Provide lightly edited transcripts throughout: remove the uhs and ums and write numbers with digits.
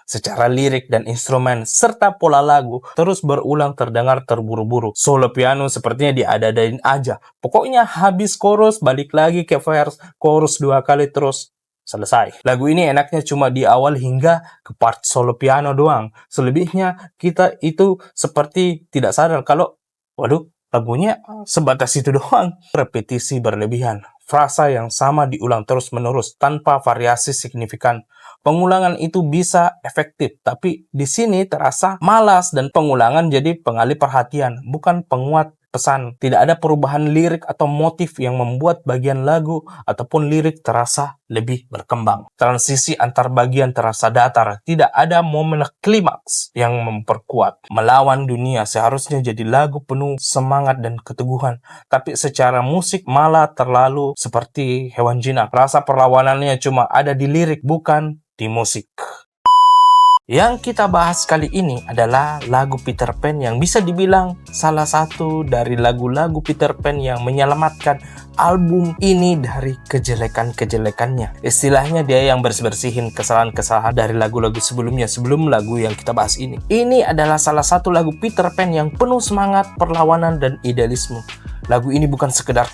secara lirik dan instrumen serta pola lagu terus berulang terdengar terburu-buru. Solo piano sepertinya diada-adain aja. Pokoknya habis chorus balik lagi ke verse, chorus 2 kali terus selesai. Lagu ini enaknya cuma di awal hingga ke part solo piano doang. Selebihnya kita itu seperti tidak sadar kalau waduh, lagunya sebatas itu doang. Repetisi berlebihan. Frasa yang sama diulang terus-menerus tanpa variasi signifikan. Pengulangan itu bisa efektif, tapi di sini terasa malas dan pengulangan jadi pengalih perhatian, bukan penguat pesan. Tidak ada perubahan lirik atau motif yang membuat bagian lagu ataupun lirik terasa lebih berkembang. Transisi antar bagian terasa datar. Tidak ada momen klimaks yang memperkuat. Melawan Dunia seharusnya jadi lagu penuh semangat dan keteguhan, tapi secara musik malah terlalu seperti hewan jinak. Rasa perlawanannya cuma ada di lirik, bukan di musik. Yang kita bahas kali ini adalah lagu Peter Pan yang bisa dibilang salah satu dari lagu-lagu Peter Pan yang menyelamatkan album ini dari kejelekan-kejelekannya. Istilahnya dia yang bersih-bersihin kesalahan-kesalahan dari lagu-lagu sebelumnya, sebelum lagu yang kita bahas ini. Ini adalah salah satu lagu Peter Pan yang penuh semangat, perlawanan, dan idealisme. Lagu ini bukan sekedar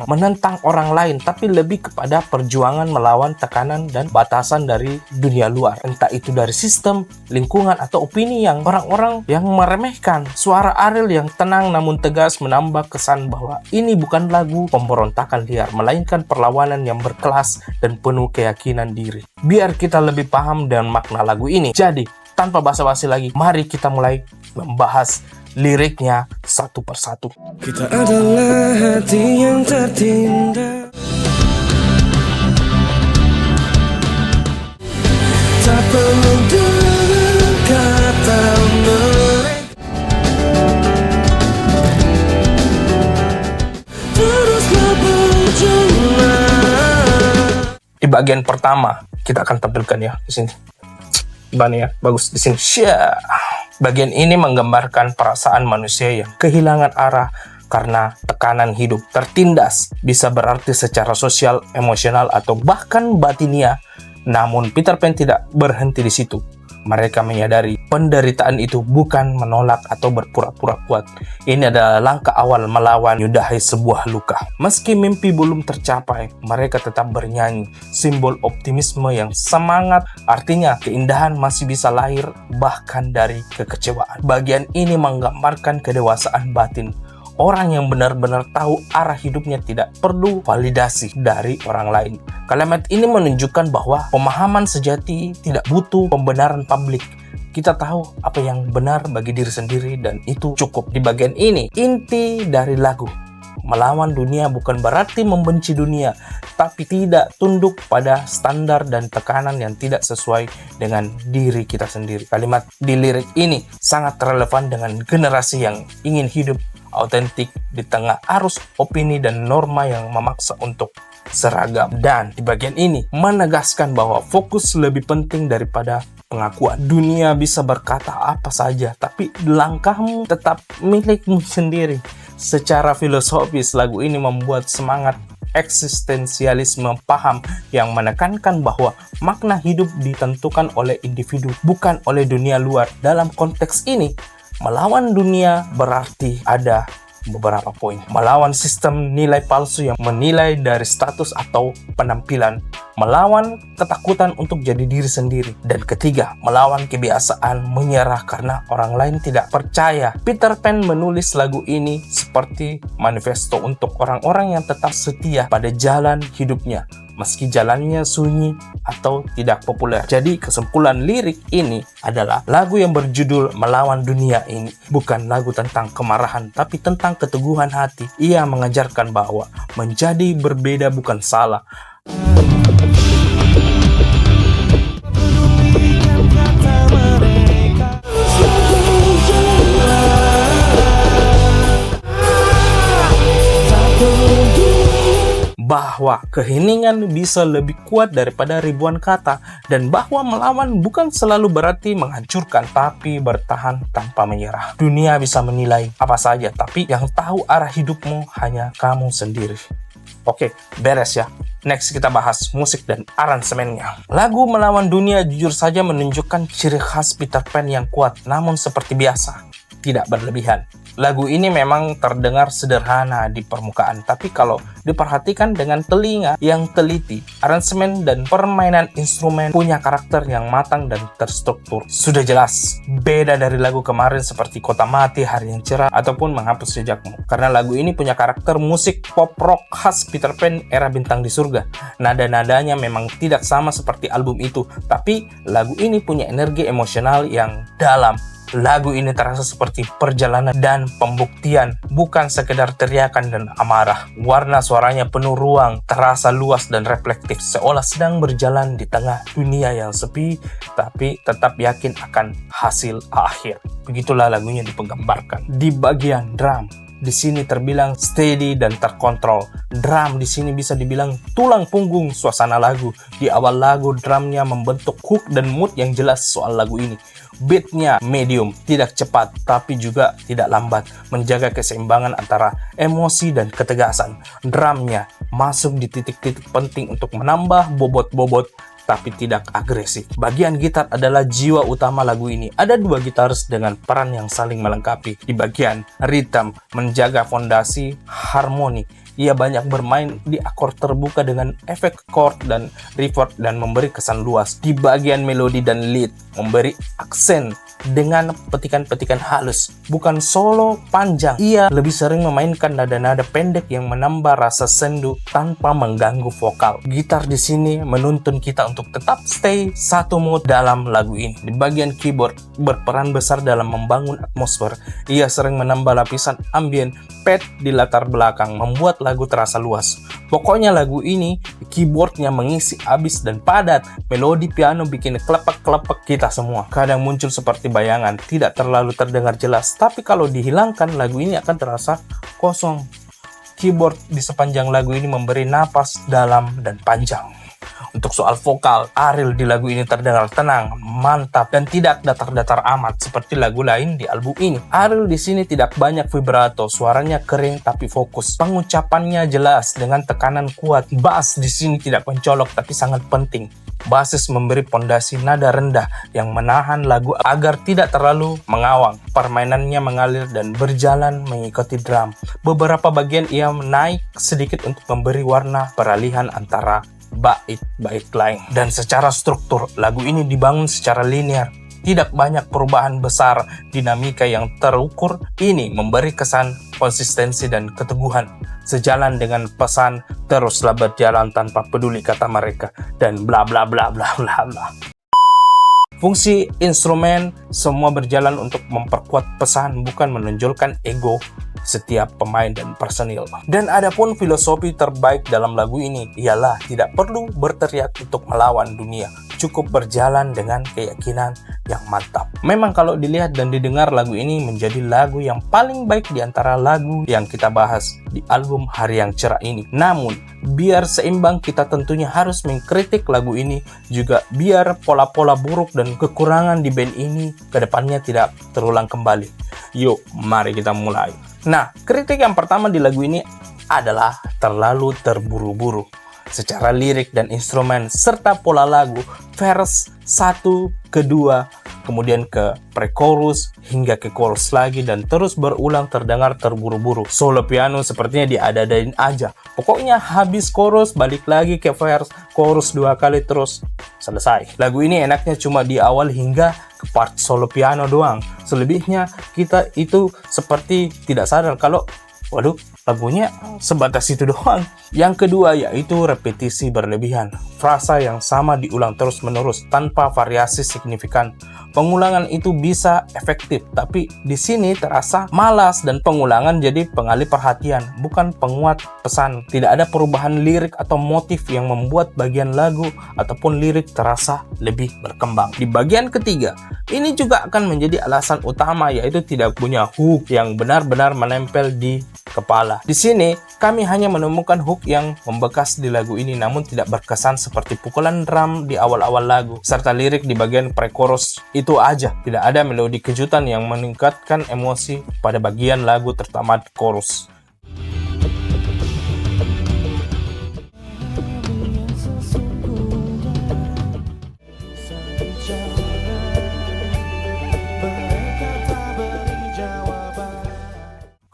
menentang orang lain, tapi lebih kepada perjuangan melawan tekanan dan batasan dari dunia luar. Entah itu dari sistem, lingkungan, atau opini yang orang-orang yang meremehkan. Suara Ariel yang tenang namun tegas menambah kesan bahwa ini bukan lagu pemberontakan liar, melainkan perlawanan yang berkelas dan penuh keyakinan diri. Biar kita lebih paham dengan makna lagu ini. Jadi, tanpa basa-basi lagi, mari kita mulai membahas liriknya satu persatu. Kita adalah hati yang tertindak, tak perlu dengar kata mereka, teruslah berjuang. Di bagian pertama kita akan tampilkan ya di sini. Gimana ya? Bagus di sini. Bagian ini menggambarkan perasaan manusia yang kehilangan arah karena tekanan hidup, tertindas, bisa berarti secara sosial, emosional, atau bahkan batinia. Namun Peter Pan tidak berhenti di situ. Mereka menyadari penderitaan itu bukan menolak atau berpura-pura kuat. Ini adalah langkah awal melawan menyudahi sebuah luka. Meski mimpi belum tercapai, mereka tetap bernyanyi. Simbol optimisme yang semangat, artinya keindahan masih bisa lahir bahkan dari kekecewaan. Bagian ini menggambarkan kedewasaan batin. Orang yang benar-benar tahu arah hidupnya tidak perlu validasi dari orang lain. Kalimat ini menunjukkan bahwa pemahaman sejati tidak butuh pembenaran publik. Kita tahu apa yang benar bagi diri sendiri dan itu cukup. Di bagian ini, inti dari lagu. Melawan dunia bukan berarti membenci dunia, tapi tidak tunduk pada standar dan tekanan yang tidak sesuai dengan diri kita sendiri. Kalimat di lirik ini sangat relevan dengan generasi yang ingin hidup autentik di tengah arus opini dan norma yang memaksa untuk seragam. Dan di bagian ini menegaskan bahwa fokus lebih penting daripada pengakuan. Dunia bisa berkata apa saja, tapi langkahmu tetap milikmu sendiri. Secara filosofis, lagu ini membuat semangat eksistensialisme paham yang menekankan bahwa makna hidup ditentukan oleh individu, bukan oleh dunia luar. Dalam konteks ini, melawan dunia berarti ada beberapa poin. Melawan sistem nilai palsu yang menilai dari status atau penampilan. Melawan ketakutan untuk jadi diri sendiri. Dan ketiga, melawan kebiasaan menyerah karena orang lain tidak percaya. Peter Pan menulis lagu ini seperti manifesto untuk orang-orang yang tetap setia pada jalan hidupnya, meski jalannya sunyi atau tidak populer. Jadi kesimpulan lirik ini adalah lagu yang berjudul Melawan Dunia ini bukan lagu tentang kemarahan, tapi tentang keteguhan hati. Ia mengajarkan bahwa menjadi berbeda bukan salah. Bahwa keheningan bisa lebih kuat daripada ribuan kata, dan bahwa melawan bukan selalu berarti menghancurkan, tapi bertahan tanpa menyerah. Dunia bisa menilai apa saja, tapi yang tahu arah hidupmu hanya kamu sendiri. Oke, beres ya. Next kita bahas musik dan aransemennya. Lagu Melawan Dunia jujur saja menunjukkan ciri khas Peter Pan yang kuat, namun seperti biasa, tidak berlebihan. Lagu ini memang terdengar sederhana di permukaan, tapi kalau diperhatikan dengan telinga yang teliti, aransemen dan permainan instrumen punya karakter yang matang dan terstruktur. Sudah jelas, beda dari lagu kemarin seperti Kota Mati, Hari yang Cerah, ataupun Menghapus Jejakmu. Karena lagu ini punya karakter musik pop rock khas Peter Pan era Bintang di Surga. Nada-nadanya memang tidak sama seperti album itu, tapi lagu ini punya energi emosional yang dalam. Lagu ini terasa seperti perjalanan dan pembuktian, bukan sekedar teriakan dan amarah. Warna suaranya penuh ruang, terasa luas dan reflektif, seolah sedang berjalan di tengah dunia yang sepi, tapi tetap yakin akan hasil akhir. Begitulah lagunya digambarkan. Di bagian drum, di sini terbilang steady dan terkontrol. Drum di sini bisa dibilang tulang punggung suasana lagu. Di awal lagu, drumnya membentuk hook dan mood yang jelas soal lagu ini. Beatnya medium, tidak cepat tapi juga tidak lambat, menjaga keseimbangan antara emosi dan ketegasan. Drumnya masuk di titik-titik penting untuk menambah bobot-bobot tapi tidak agresif. Bagian gitar adalah jiwa utama lagu ini. Ada dua gitaris dengan peran yang saling melengkapi. Di bagian rhythm, menjaga fondasi harmoni. Ia banyak bermain di akord terbuka dengan efek chord dan reverb dan memberi kesan luas. Di bagian melodi dan lead, memberi aksen dengan petikan-petikan halus. Bukan solo panjang. Ia lebih sering memainkan nada-nada pendek yang menambah rasa sendu tanpa mengganggu vokal. Gitar di sini menuntun kita untuk tetap stay satu mood dalam lagu ini. Di bagian keyboard, berperan besar dalam membangun atmosfer. Ia sering menambah lapisan ambient pad di latar belakang, membuat lagu terasa luas. Pokoknya lagu ini, keyboardnya mengisi abis dan padat. Melodi piano bikin kelepek-kelepek kita semua. Kadang muncul seperti bayangan, tidak terlalu terdengar jelas. Tapi kalau dihilangkan, lagu ini akan terasa kosong. Keyboard di sepanjang lagu ini memberi napas dalam dan panjang. Untuk soal vokal, Ariel di lagu ini terdengar tenang, mantap, dan tidak datar-datar amat seperti lagu lain di album ini. Ariel di sini tidak banyak vibrato, suaranya kering tapi fokus. Pengucapannya jelas dengan tekanan kuat. Bass di sini tidak mencolok tapi sangat penting. Bassis memberi pondasi nada rendah yang menahan lagu agar tidak terlalu mengawang. Permainannya mengalir dan berjalan mengikuti drum. Beberapa bagian ia naik sedikit untuk memberi warna peralihan antara bait-bait lain. Dan secara struktur, lagu ini dibangun secara linear. Tidak banyak perubahan besar, dinamika yang terukur. Ini memberi kesan konsistensi dan keteguhan. Sejalan dengan pesan, teruslah berjalan tanpa peduli kata mereka. Dan bla bla bla bla bla bla. Fungsi instrumen semua berjalan untuk memperkuat pesan, bukan menonjolkan ego setiap pemain dan personil. Dan adapun filosofi terbaik dalam lagu ini ialah tidak perlu berteriak untuk melawan dunia, cukup berjalan dengan keyakinan yang mantap. Memang kalau dilihat dan didengar, lagu ini menjadi lagu yang paling baik di antara lagu yang kita bahas di album Hari yang Cerah ini. Namun, biar seimbang, kita tentunya harus mengkritik lagu ini juga biar pola-pola buruk dan kekurangan di band ini kedepannya tidak terulang kembali. Yuk, mari kita mulai. Nah, kritik yang pertama di lagu ini adalah terlalu terburu-buru. Secara lirik dan instrumen serta pola lagu, verse 1, kedua, kemudian ke pre-chorus hingga ke chorus lagi dan terus berulang terdengar terburu-buru. Solo piano sepertinya diada-adain aja. Pokoknya habis chorus balik lagi ke verse, chorus 2 kali terus selesai. Lagu ini enaknya cuma di awal hingga ke part solo piano doang. Selebihnya kita itu seperti tidak sadar kalau waduh, lagunya sebatas itu doang. Yang kedua yaitu repetisi berlebihan. Frasa yang sama diulang terus-menerus tanpa variasi signifikan. Pengulangan itu bisa efektif, tapi di sini terasa malas dan pengulangan jadi pengalih perhatian, bukan penguat pesan. Tidak ada perubahan lirik atau motif yang membuat bagian lagu ataupun lirik terasa lebih berkembang. Di bagian ketiga, ini juga akan menjadi alasan utama yaitu tidak punya hook yang benar-benar menempel di kepala. Di sini kami hanya menemukan hook yang membekas di lagu ini namun tidak berkesan seperti pukulan drum di awal-awal lagu serta lirik di bagian pre-chorus. Itu aja, tidak ada melodi kejutan yang meningkatkan emosi pada bagian lagu terutama di chorus.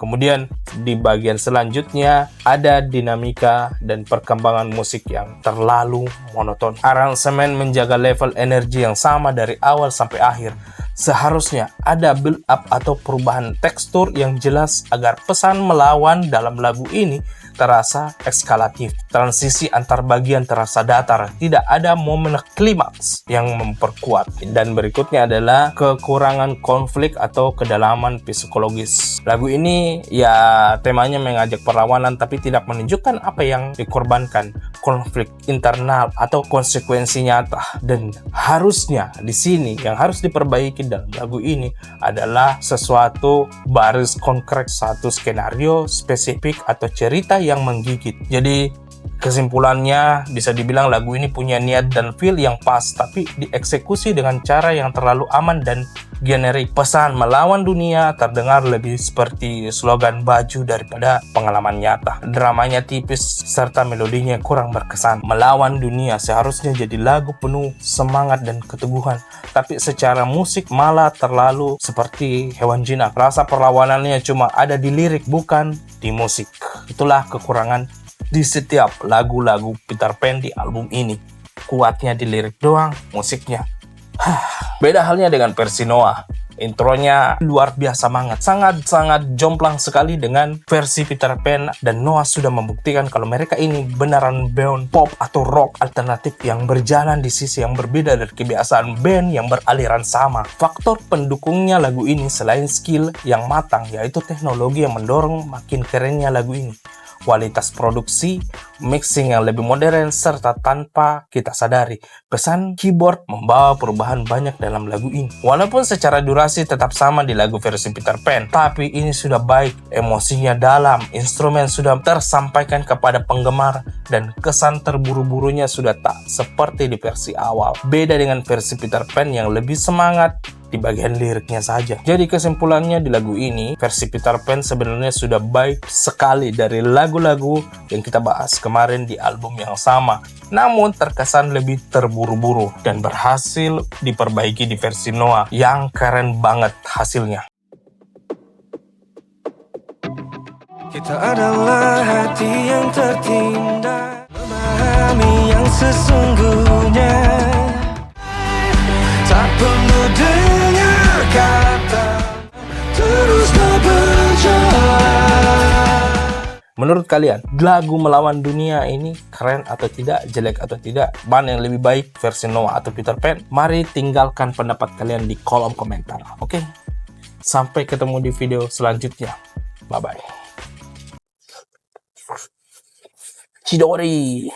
Kemudian di bagian selanjutnya ada dinamika dan perkembangan musik yang terlalu monoton. Aransemen menjaga level energi yang sama dari awal sampai akhir. Seharusnya ada build up atau perubahan tekstur yang jelas agar pesan melawan dalam lagu ini terasa eskalatif. Transisi antar bagian terasa datar, tidak ada momen klimaks yang memperkuat. Dan berikutnya adalah kekurangan konflik atau kedalaman psikologis. Lagu ini ya temanya mengajak perlawanan tapi tidak menunjukkan apa yang dikorbankan, konflik internal atau konsekuensi nyata. Dan harusnya di sini yang harus diperbaiki dalam lagu ini adalah sesuatu baris konkret, satu skenario spesifik atau cerita yang menggigit. Jadi kesimpulannya bisa dibilang lagu ini punya niat dan feel yang pas tapi dieksekusi dengan cara yang terlalu aman dan generik. Pesan melawan dunia terdengar lebih seperti slogan baju daripada pengalaman nyata. Dramanya tipis serta melodinya kurang berkesan. Melawan dunia seharusnya jadi lagu penuh semangat dan keteguhan, tapi secara musik malah terlalu seperti hewan jinak. Rasa perlawanannya cuma ada di lirik bukan di musik. Itulah kekurangan di setiap lagu-lagu Peter Pan di album ini. Kuatnya di lirik doang, musiknya beda halnya dengan versi Noah. Intronya luar biasa banget, sangat-sangat jomplang sekali dengan versi Peter Pan, dan Noah sudah membuktikan kalau mereka ini beneran band pop atau rock alternatif yang berjalan di sisi yang berbeda dari kebiasaan band yang beraliran sama. Faktor pendukungnya lagu ini selain skill yang matang, yaitu teknologi yang mendorong makin kerennya lagu ini. Kualitas produksi, mixing yang lebih modern, serta tanpa kita sadari, pesan keyboard membawa perubahan banyak dalam lagu ini. Walaupun secara durasi tetap sama di lagu versi Peter Pan, tapi ini sudah baik, emosinya dalam, instrumen sudah tersampaikan kepada penggemar, dan kesan terburu-burunya sudah tak seperti di versi awal. Beda dengan versi Peter Pan yang lebih semangat di bagian liriknya saja. Jadi kesimpulannya di lagu ini, versi Peter Pan sebenarnya sudah baik sekali dari lagu-lagu yang kita bahas kemarin di album yang sama. Namun terkesan lebih terburu-buru dan berhasil diperbaiki di versi Noah yang keren banget hasilnya. Kita adalah hati yang tertindak, memahami yang sesungguhnya. Tak perlu dengar kata, teruslah berjalan. Menurut kalian, lagu Melawan Dunia ini keren atau tidak, jelek atau tidak, mana yang lebih baik, versi Noah atau Peter Pan? Mari tinggalkan pendapat kalian di kolom komentar. Oke? Sampai ketemu di video selanjutnya. Bye-bye. Chidori.